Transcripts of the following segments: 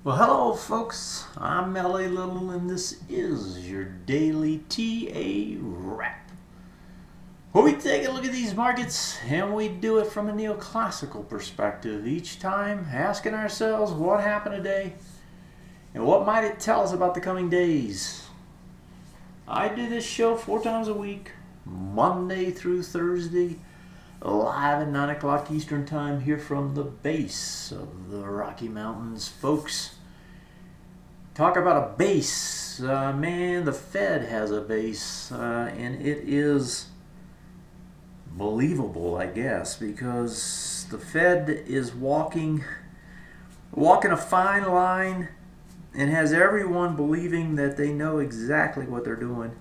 Well, hello folks, I'm L.A. Little and this is your daily TA wrap, where we take a look at these markets and we do it from a neoclassical perspective, each time asking ourselves what happened today and what might it tell us about the coming days. I do this show 4 times a week, Monday through Thursday, live at 9 o'clock Eastern Time here from the base of the Rocky Mountains, folks. Talk about a base. Man, the Fed has a base, and it is believable, I guess, because the Fed is walking a fine line and has everyone believing that they know exactly what they're doing.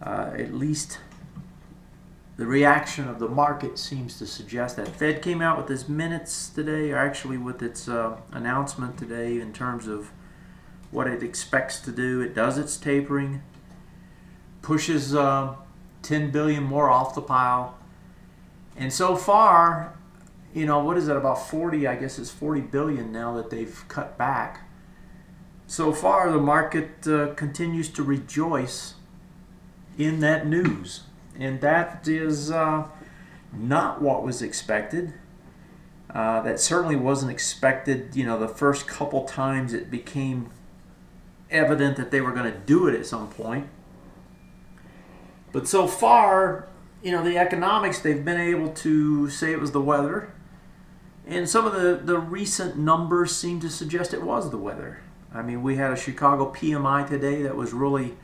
At least the reaction of the market seems to suggest that. Fed came out with its minutes today, or actually with its announcement today in terms of what it expects to do. It does its tapering, pushes 10 billion more off the pile, and so far, you know, what is it, about 40, I guess it's 40 billion now that they've cut back. So far the market continues to rejoice in that news, and that is not what was expected. That certainly wasn't expected, you know, the first couple times it became evident that they were going to do it at some point. But so far, you know, the economics, they've been able to say it was the weather, and some of the recent numbers seem to suggest it was the weather. I mean, we had a Chicago PMI today that was really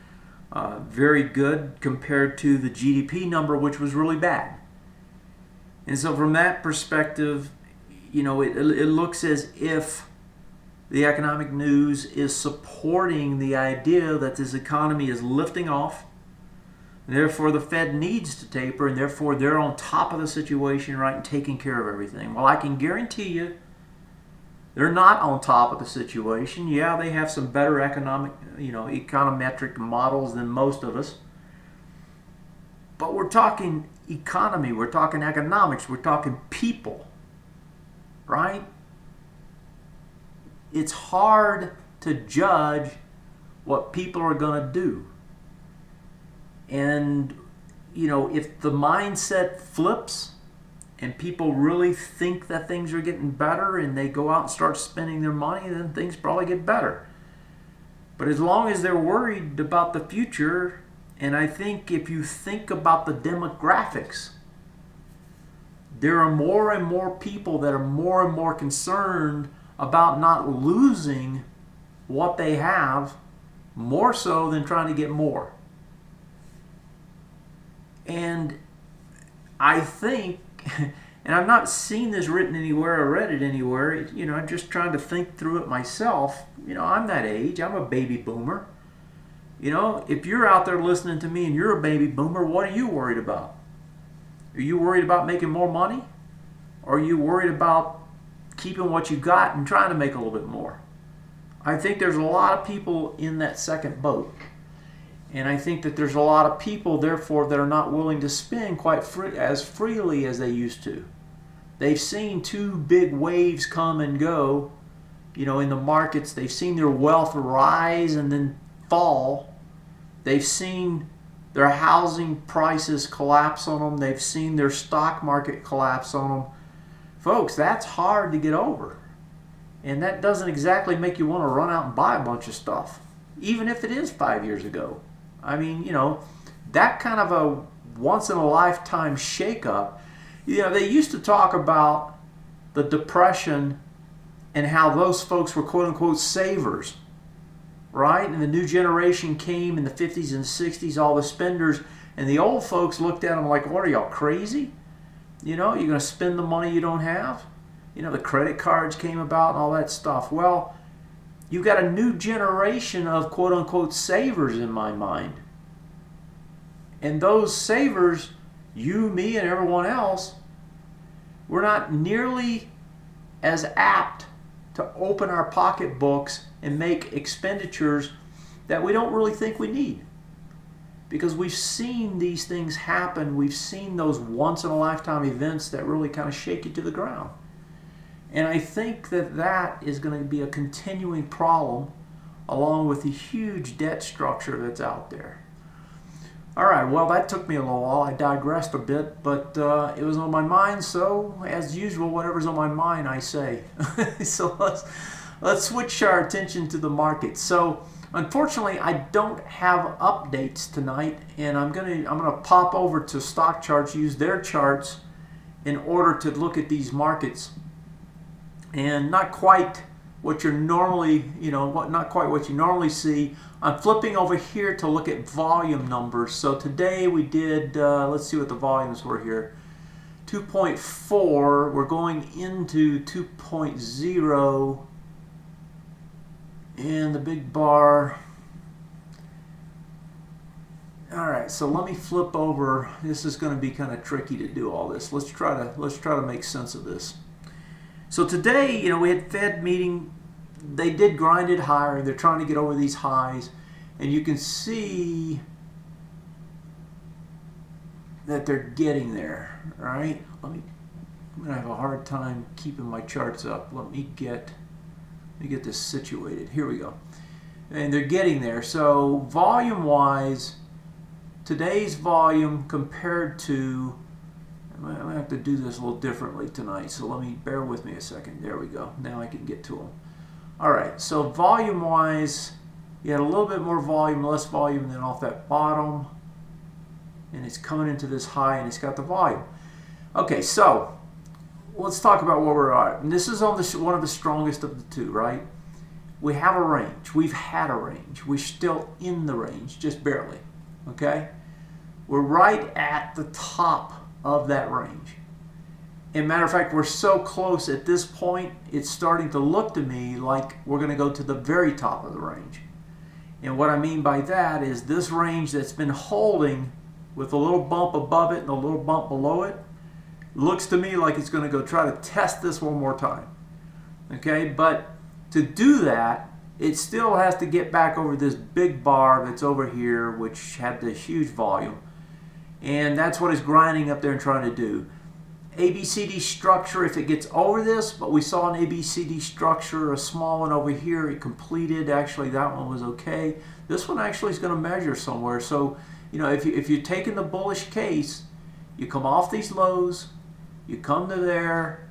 very good compared to the GDP number, which was really bad. And so from that perspective, you know, it looks as if the economic news is supporting the idea that this economy is lifting off. Therefore, the Fed needs to taper, and therefore they're on top of the situation, right, and taking care of everything. Well, I can guarantee you they're not on top of the situation. Yeah, they have some better econometric models than most of us. But we're talking economy, we're talking economics, we're talking people, right? It's hard to judge what people are going to do. And, you know, if the mindset flips and people really think that things are getting better and they go out and start spending their money, then things probably get better. But as long as they're worried about the future, and I think if you think about the demographics, there are more and more people that are more and more concerned about not losing what they have, more so than trying to get more. And I think, and I've not seen this written anywhere or read it anywhere, you know, I'm just trying to think through it myself. You know, I'm that age, I'm a baby boomer. You know, if you're out there listening to me and you're a baby boomer, what are you worried about? Are you worried about making more money? Or are you worried about keeping what you got and trying to make a little bit more? I think there's a lot of people in that second boat. And I think that there's a lot of people, therefore, that are not willing to spend quite as freely as they used to. They've seen 2 big waves come and go, you know, in the markets. They've seen their wealth rise and then fall. They've seen their housing prices collapse on them. They've seen their stock market collapse on them. Folks, that's hard to get over. And that doesn't exactly make you want to run out and buy a bunch of stuff, even if it is 5 years ago. I mean, you know, that kind of a once-in-a-lifetime shakeup You know, they used to talk about the Depression and how those folks were quote unquote savers, right? And the new generation came in the 50s and 60s, all the spenders, and the old folks looked at them like, what are y'all, crazy? You know, you're going to spend the money you don't have? You know, the credit cards came about and all that stuff. Well, you've got a new generation of quote unquote savers in my mind. And those savers, you, me, and everyone else, we're not nearly as apt to open our pocketbooks and make expenditures that we don't really think we need. Because we've seen these things happen. We've seen those once-in-a-lifetime events that really kind of shake you to the ground. And I think that that is going to be a continuing problem along with the huge debt structure that's out there. All right, well, that took me a little while. I digressed a bit, but it was on my mind, so as usual, whatever's on my mind, I say. So let's switch our attention to the market. So unfortunately, I don't have updates tonight, and I'm gonna pop over to stock charts, use their charts in order to look at these markets. And not quite what you're normally, not quite what you normally see. I'm flipping over here to look at volume numbers. So today we did, let's see what the volumes were here. 2.4, we're going into 2.0, and the big bar. All right, so let me flip over. This is going to be kind of tricky to do all this. Let's try to make sense of this. So today, we had Fed meeting. They did grind it higher. They're trying to get over these highs, and you can see that they're getting there. Right? I'm gonna have a hard time keeping my charts up. Let me get this situated. Here we go. And they're getting there. So volume-wise, today's volume compared to, I'm going to have to do this a little differently tonight, so bear with me a second. There we go. Now I can get to them. All right, so volume-wise, you had a little bit more volume, less volume than off that bottom, and it's coming into this high, and it's got the volume. Okay, so let's talk about where we're at. And this is on one of the strongest of the two, right? We have a range. We've had a range. We're still in the range, just barely, okay? We're right at the top of that range. As a matter of fact, we're so close at this point, it's starting to look to me like we're going to go to the very top of the range. And what I mean by that is this range that's been holding with a little bump above it and a little bump below it, looks to me like it's going to go try to test this one more time. Okay, but to do that, it still has to get back over this big bar that's over here, which had the huge volume. And that's what it's grinding up there and trying to do. ABCD structure, if it gets over this, but we saw an ABCD structure, a small one over here, it completed. Actually, that one was okay. This one actually is going to measure somewhere. So, if you're taking the bullish case, you come off these lows, you come to there,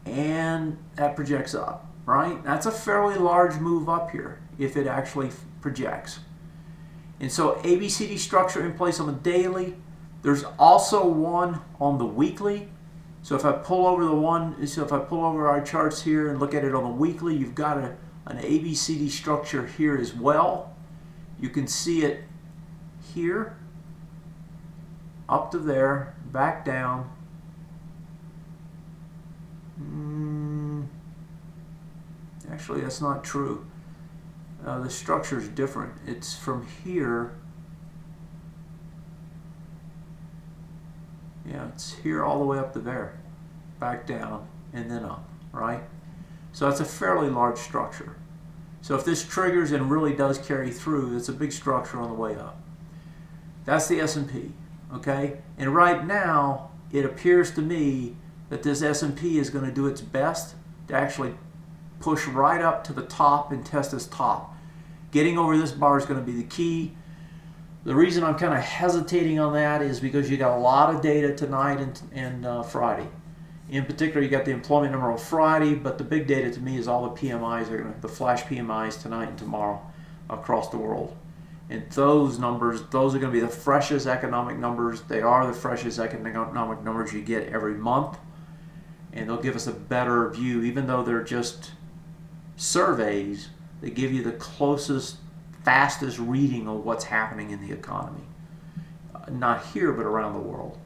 and that projects up, right? That's a fairly large move up here if it actually projects. And so ABCD structure in place on the daily. There's also one on the weekly. So if I pull over our charts here and look at it on the weekly, you've got an ABCD structure here as well. You can see it here, up to there, back down. Actually, that's not true. The structure is different. It's from here. Yeah, it's here all the way up to there, back down, and then up, right? So that's a fairly large structure. So if this triggers and really does carry through, it's a big structure on the way up. That's the S&P, okay? And right now, it appears to me that this S&P is going to do its best to actually push right up to the top and test this top. Getting over this bar is going to be the key. The reason I'm kind of hesitating on that is because you got a lot of data tonight and Friday. In particular, you got the employment number on Friday, but the big data to me is all the PMIs, the flash PMIs tonight and tomorrow across the world. And those numbers, those are going to be the freshest economic numbers. They are the freshest economic numbers you get every month. And they'll give us a better view, even though they're just surveys. They give you the closest, fastest reading of what's happening in the economy. Not here, but around the world.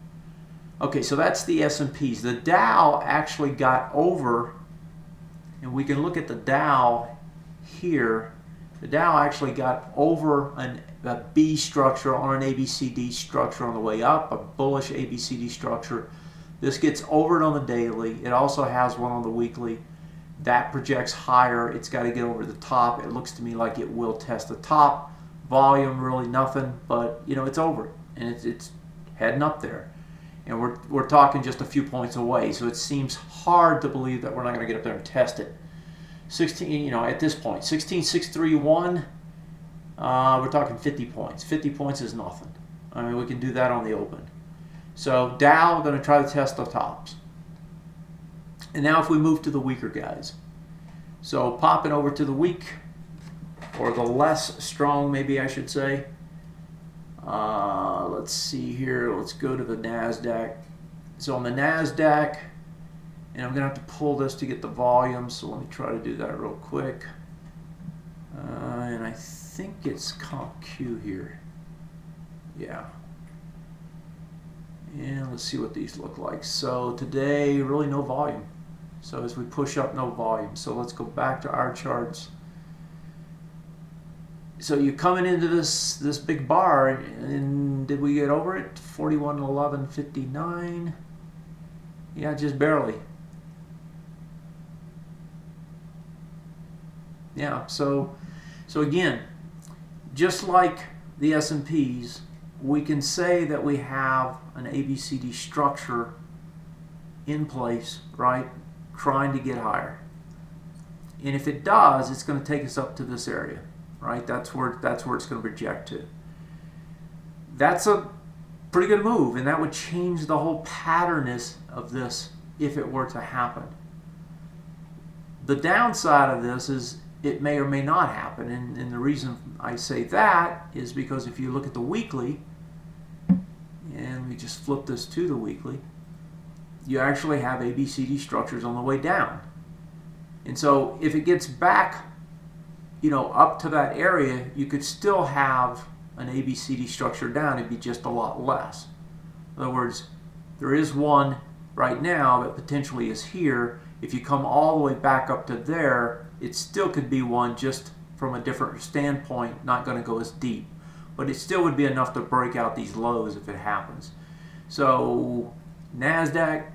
Okay, so that's the S&Ps. The Dow actually got over, and we can look at the Dow here. The Dow actually got over a B structure on an ABCD structure on the way up, a bullish ABCD structure. This gets over it on the daily. It also has one on the weekly. That projects higher. It's got to get over the top. It looks to me like it will test the top. Volume, really nothing, but you know, it's over it, and it's heading up there. And we're talking just a few points away, so it seems hard to believe that we're not going to get up there and test it. 16, you know, at this point, 16,631. We're talking 50 points. 50 points is nothing. I mean, we can do that on the open. So Dow, going to try to test the tops. And now if we move to the weaker guys. So popping over to the weak, or the less strong, maybe I should say. Let's see here. Let's go to the NASDAQ. So on the NASDAQ, and I'm going to have to pull this to get the volume, so let me try to do that real quick. And I think it's Comp Q here. Yeah. And let's see what these look like. So today, really no volume. So as we push up, no volume. So let's go back to our charts. So you're coming into this big bar, and did we get over it? 41.11.59. Yeah, just barely. Yeah, so again, just like the S&Ps, we can say that we have an ABCD structure in place, right, trying to get higher. And if it does, it's going to take us up to this area, right? That's where it's going to project to. That's a pretty good move, and that would change the whole patterness of this if it were to happen. The downside of this is it may or may not happen, and the reason I say that is because if you look at the weekly, and we just flip this to the weekly, you actually have ABCD structures on the way down. And so if it gets back, you know, up to that area, you could still have an ABCD structure down. It'd be just a lot less. In other words, there is one right now that potentially is here. If you come all the way back up to there, it still could be one just from a different standpoint, not going to go as deep. But it still would be enough to break out these lows if it happens. So NASDAQ,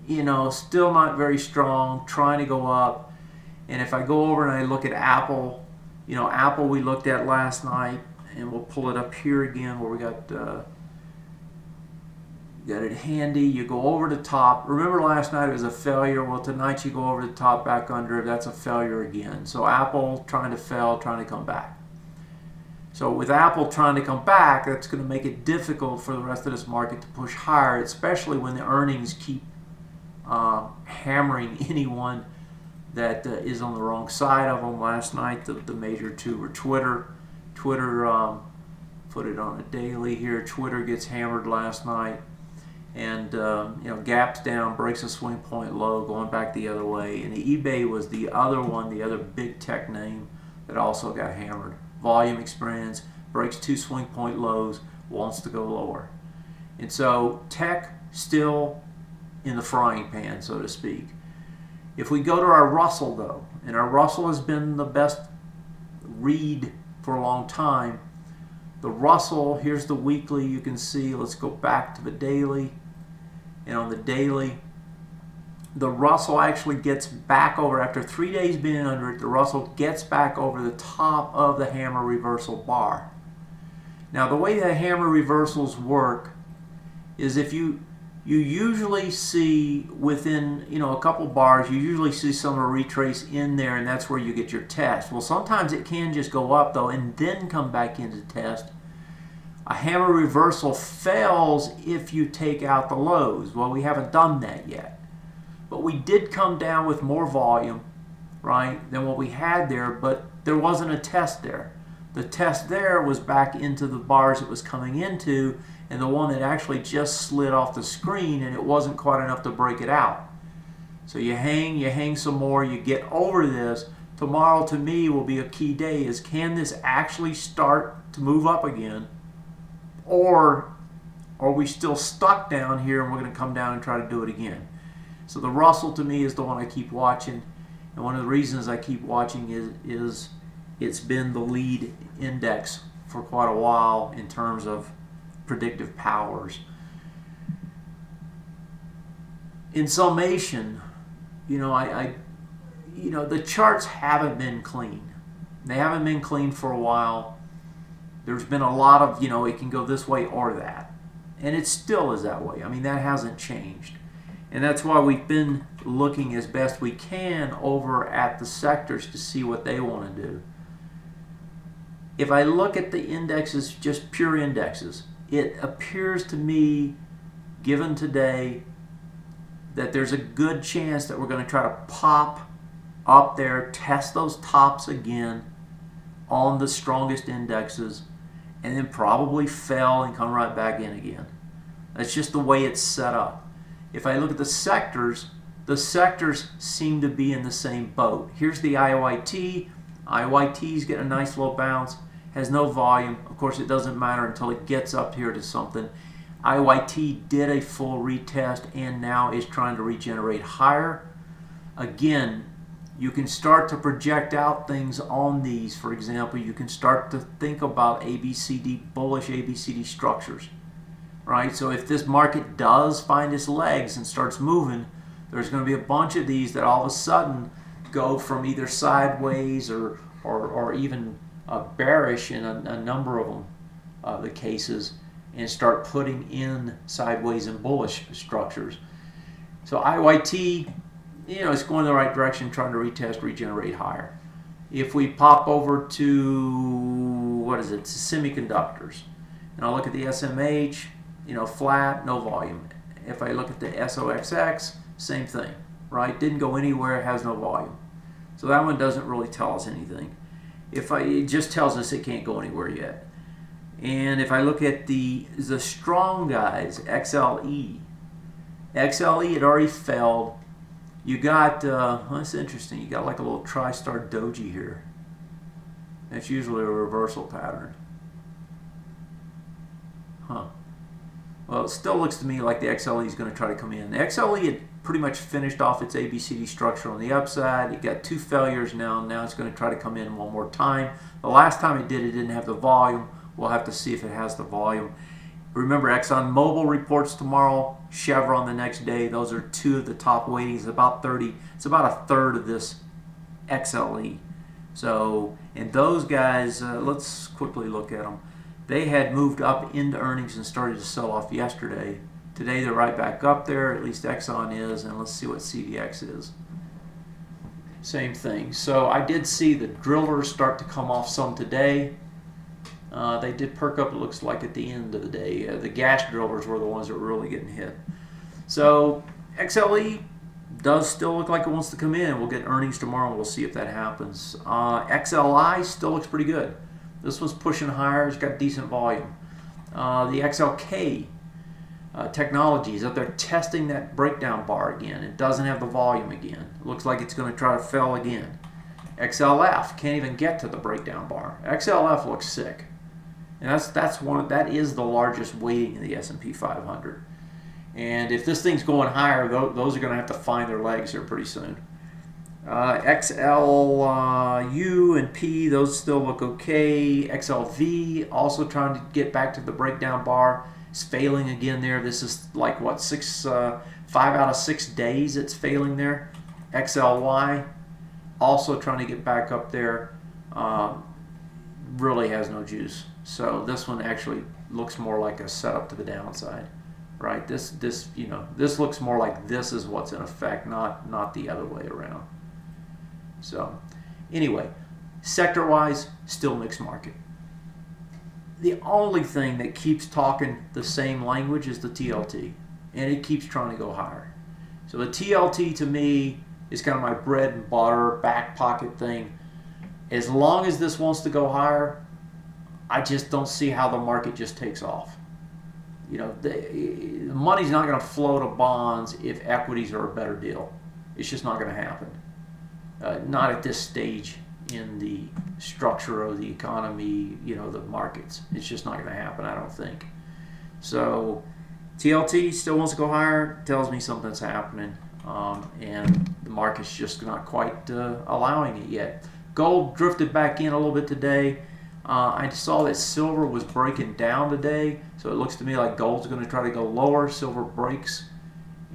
you know, still not very strong, trying to go up. And if I go over and I look at Apple, you know, Apple we looked at last night, and we'll pull it up here again where we got it handy. You go over the top. Remember last night it was a failure. Well, tonight you go over the top, back under. That's a failure again. So Apple trying to fail, trying to come back. So with Apple trying to come back, that's going to make it difficult for the rest of this market to push higher, especially when the earnings keep hammering anyone that is on the wrong side of them. Last night, the major two were Twitter. Twitter, put it on a daily here. Twitter gets hammered last night, and you know, gaps down, breaks a swing point low, going back the other way. And eBay was the other one, the other big tech name that also got hammered. Volume experience, breaks two swing point lows, wants to go lower. And so tech still in the frying pan, so to speak. If we go to our Russell though, and our Russell has been the best read for a long time. The Russell, here's the weekly, you can see, let's go back to the daily. And on the daily, the Russell actually gets back over, after 3 days being under it, the Russell gets back over the top of the hammer reversal bar. Now the way that hammer reversals work is if you usually see within, you know, a couple bars, you usually see some retrace in there, and that's where you get your test. Well, sometimes it can just go up though and then come back into test. A hammer reversal fails if you take out the lows. Well, we haven't done that yet. But we did come down with more volume, right, than what we had there, but there wasn't a test there. The test there was back into the bars it was coming into, and the one that actually just slid off the screen, and it wasn't quite enough to break it out. So you hang some more, you get over this. Tomorrow to me will be a key day, is can this actually start to move up again, or are we still stuck down here and we're going to come down and try to do it again? So the Russell to me is the one I keep watching, and one of the reasons I keep watching is it's been the lead index for quite a while in terms of predictive powers. In summation, the charts haven't been clean. They haven't been clean for a while. There's been a lot of, it can go this way or that. And it still is that way. I mean, that hasn't changed. And that's why we've been looking as best we can over at the sectors to see what they want to do. If I look at the indexes, just pure indexes, it appears to me, given today, that there's a good chance that we're going to try to pop up there, test those tops again on the strongest indexes, and then probably fell and come right back in again. That's just the way it's set up. If I look at the sectors seem to be in the same boat. Here's the IYT. IYT's getting a nice little bounce, has no volume. Of course, it doesn't matter until it gets up here to something. IYT did a full retest and now is trying to regenerate higher. Again, you can start to project out things on these. For example, you can start to think about ABCD, bullish ABCD structures, right? So if this market does find its legs and starts moving, there's going to be a bunch of these that all of a sudden go from either sideways or even bearish in a number of them, the cases, and start putting in sideways and bullish structures. So IYT, it's going in the right direction, trying to retest, regenerate higher. If we pop over to, semiconductors, and I'll look at the SMH, flat, no volume. If I look at the SOXX, same thing, right? Didn't go anywhere, has no volume. So that one doesn't really tell us anything. It just tells us it can't go anywhere yet. And if I look at the strong guys, XLE had already failed. You got, that's interesting, you got like a little tri-star doji here. That's usually a reversal pattern. Well, it still looks to me like the XLE is going to try to come in. The XLE had pretty much finished off its ABCD structure on the upside. It got 2 failures now. Now it's going to try to come in one more time. The last time it didn't have the volume. We'll have to see if it has the volume. Remember, ExxonMobil reports tomorrow, Chevron the next day. Those are 2 of the top weightings, about 30. It's about a third of this XLE. So, and those guys, let's quickly look at them. They had moved up into earnings and started to sell off yesterday. Today they're right back up there, at least Exxon is, and let's see what CVX is. Same thing. So I did see the drillers start to come off some today. They did perk up, it looks like, at the end of the day. The gas drillers were the ones that were really getting hit. So XLE does still look like it wants to come in. We'll get earnings tomorrow and we'll see if that happens. XLI still looks pretty good. This one's pushing higher. It's got decent volume. The XLK Technologies up there testing that breakdown bar again. It doesn't have the volume again. It looks like it's going to try to fail again. XLF can't even get to the breakdown bar. XLF looks sick. And that is the largest weighting in the S&P 500. And if this thing's going higher, those are going to have to find their legs here pretty soon. XLU and P, those still look okay. XLV also trying to get back to the breakdown bar. It's failing again there. This is like what, 5 out of 6 days it's failing there. XLY also trying to get back up there. Really has no juice. So this one actually looks more like a setup to the downside, right? This looks more like this is what's in effect, not the other way around. So anyway, sector-wise, still mixed market. The only thing that keeps talking the same language is the TLT, and it keeps trying to go higher. So the TLT to me is kind of my bread and butter, back pocket thing. As long as this wants to go higher, I just don't see how the market just takes off. You know, the money's not going to flow to bonds if equities are a better deal. It's just not going to happen. Not at this stage in the structure of the economy, you know, the markets. It's just not going to happen, I don't think. So TLT still wants to go higher, tells me something's happening, and the market's just not quite allowing it yet. Gold drifted back in a little bit today. I saw that silver was breaking down today, so it looks to me like gold's going to try to go lower. Silver breaks,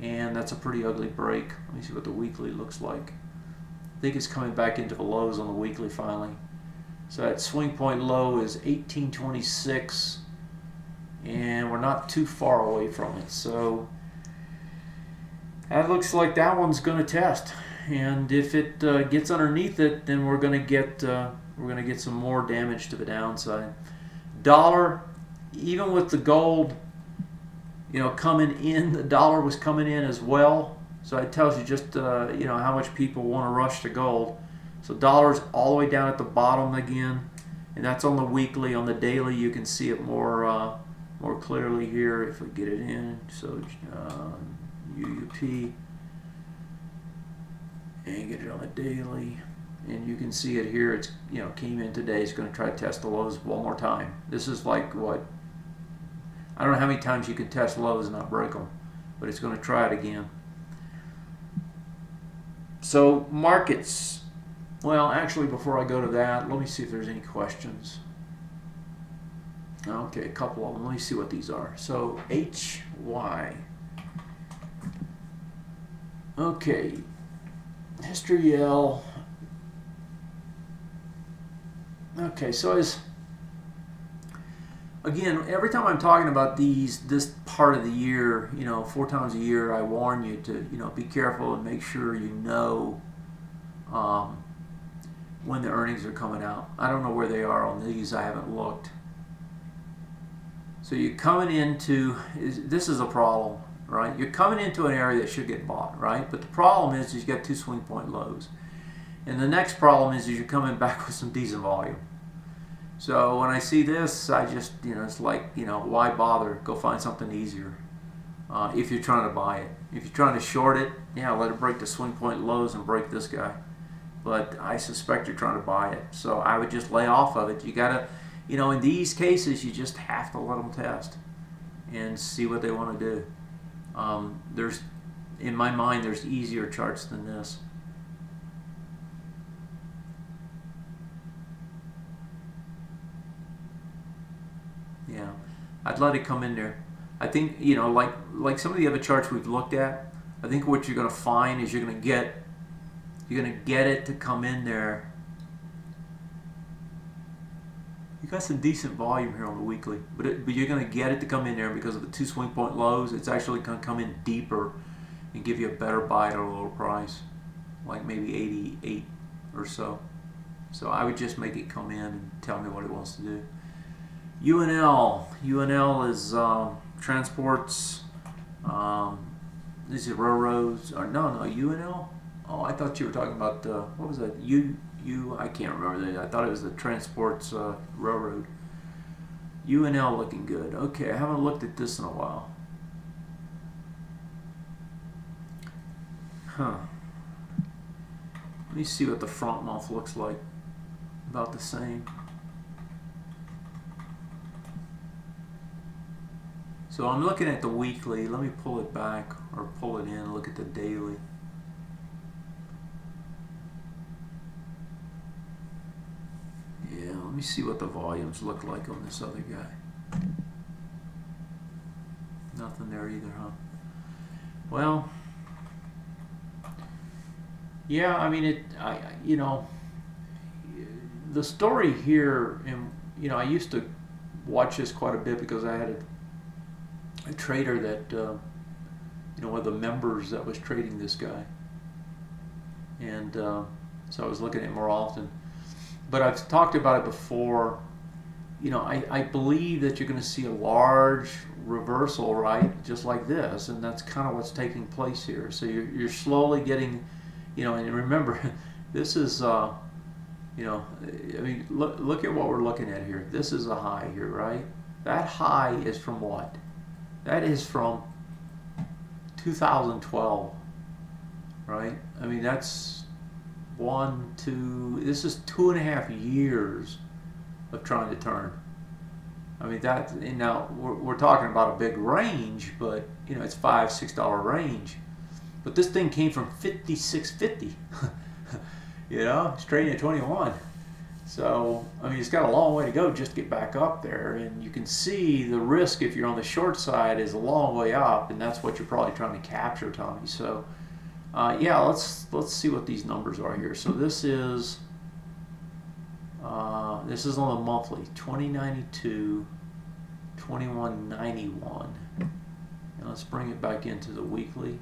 and that's a pretty ugly break. Let me see what the weekly looks like. I think it's coming back into the lows on the weekly finally. So that swing point low is 1826, and we're not too far away from it. So that looks like that one's going to test, and if it gets underneath it, then we're going to get some more damage to the downside. Dollar, even with the gold, you know, coming in, the dollar was coming in as well. So it tells you just you know, how much people want to rush to gold. So dollar's all the way down at the bottom again, and that's on the weekly. On the daily, you can see it more clearly here if we get it in. So UUP, and get it on the daily. And you can see it here. It's, you know, came in today. It's going to try to test the lows one more time. This is like what, I don't know how many times you can test lows and not break them, but it's going to try it again. So markets. Well, actually, before I go to that, let me see if there's any questions. Okay, a couple of them. Let me see what these are. So HY. Okay, history L. Okay, so again, every time I'm talking about this part of the year, you know, 4 times a year, I warn you to, you know, be careful and make sure you know when the earnings are coming out. I don't know where they are on these. I haven't looked. So you're coming into, this is a problem, right? You're coming into an area that should get bought, right? But the problem is you've got 2 swing point lows. And the next problem is you're coming back with some decent volume. So when I see this, I just, you know, it's like, you know, why bother? Go find something easier if you're trying to buy it. If you're trying to short it, yeah, let it break the swing point lows and break this guy. But I suspect you're trying to buy it. So I would just lay off of it. You got to, you know, in these cases, you just have to let them test and see what they want to do. There's, in my mind, there's easier charts than this. Yeah, I'd let it come in there. I think, you know, like some of the other charts we've looked at, I think what you're going to find is you're going to get it to come in there. You got some decent volume here on the weekly, but you're going to get it to come in there because of the 2 swing point lows. It's actually going to come in deeper and give you a better buy at a lower price, like maybe 88 or so. So I would just make it come in and tell me what it wants to do. UNL is transports. These are railroads. Or no, UNL. Oh, I thought you were talking about what was that? I can't remember that. I thought it was the transports railroad. UNL looking good. Okay, I haven't looked at this in a while. Huh. Let me see what the front month looks like. About the same. So I'm looking at the weekly. Let me pull it back or pull it in and look at the daily. Yeah, let me see what the volumes look like on this other guy. Nothing there either, huh? Well, yeah, I mean, you know, the story here, and, you know, I used to watch this quite a bit because I had a trader that, you know, one of the members that was trading this guy. And so I was looking at it more often. But I've talked about it before. You know, I believe that you're going to see a large reversal, right, just like this, and that's kind of what's taking place here. So you're slowly getting, you know, and remember, this is You know, I mean, look at what we're looking at here. This is a high here, right? That high is from what? That is from 2012, right? I mean, that's this is 2.5 years of trying to turn. I mean, and now we're talking about a big range, but you know, it's $5-6 range. But this thing came from 56.50, you know, straight at 21. So, I mean, it's got a long way to go just to get back up there. And you can see the risk if you're on the short side is a long way up, and that's what you're probably trying to capture, Tommy. So, yeah, let's see what these numbers are here. So this is on the monthly, 2092, 2191. And let's bring it back into the weekly.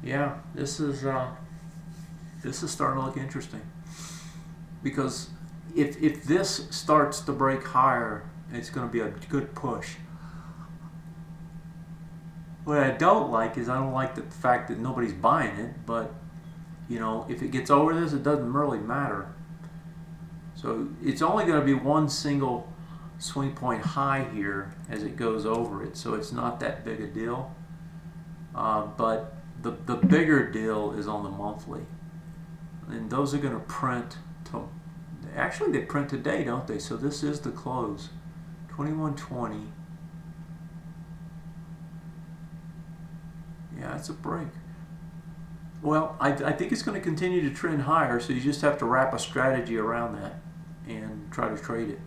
Yeah, this is starting to look interesting, because if this starts to break higher, it's going to be a good push. What I don't like is I don't like the fact that nobody's buying it, but you know, if it gets over this, it doesn't really matter. So it's only going to be one single swing point high here as it goes over it, so it's not that big a deal. But the bigger deal is on the monthly, and those are going to print actually they print today, don't they? So this is the close, 2120. Yeah, it's a break. Well, I think it's going to continue to trend higher, so you just have to wrap a strategy around that and try to trade it.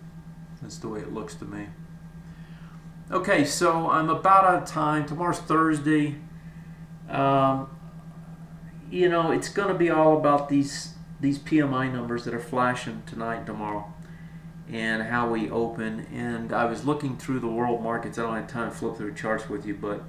That's the way it looks to me. Okay, so I'm about out of time. Tomorrow's Thursday. You know, it's going to be all about these PMI numbers that are flashing tonight and tomorrow, and how we open. And I was looking through the world markets. I don't have time to flip through charts with you, but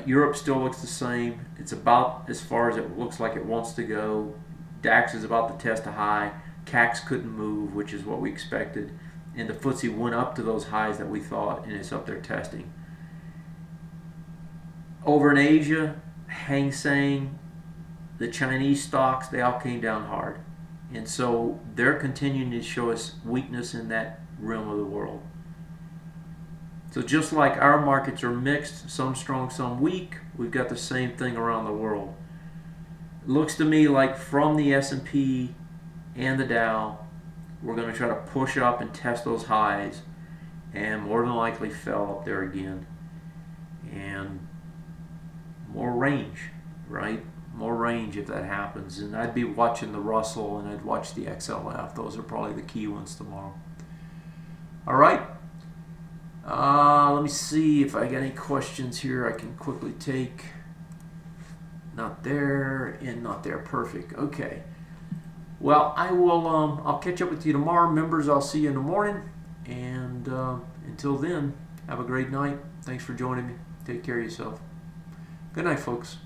Europe still looks the same. It's about as far as it looks like it wants to go. DAX is about to test a high. CAC couldn't move, which is what we expected. And the FTSE went up to those highs that we thought, and it's up there testing. Over in Asia, Hang Seng, the Chinese stocks, they all came down hard. And so they're continuing to show us weakness in that realm of the world. So just like our markets are mixed, some strong, some weak, we've got the same thing around the world. It looks to me like from the S&P and the Dow, we're going to try to push up and test those highs, and more than likely fell up there again. And more range, right? More range if that happens. And I'd be watching the Russell, and I'd watch the XLF. Those are probably the key ones tomorrow. All right. Let me see if I got any questions here I can quickly take. Not there and not there. Perfect. Okay. Well, I will. I'll catch up with you tomorrow. Members, I'll see you in the morning. And until then, have a great night. Thanks for joining me. Take care of yourself. Good night, folks.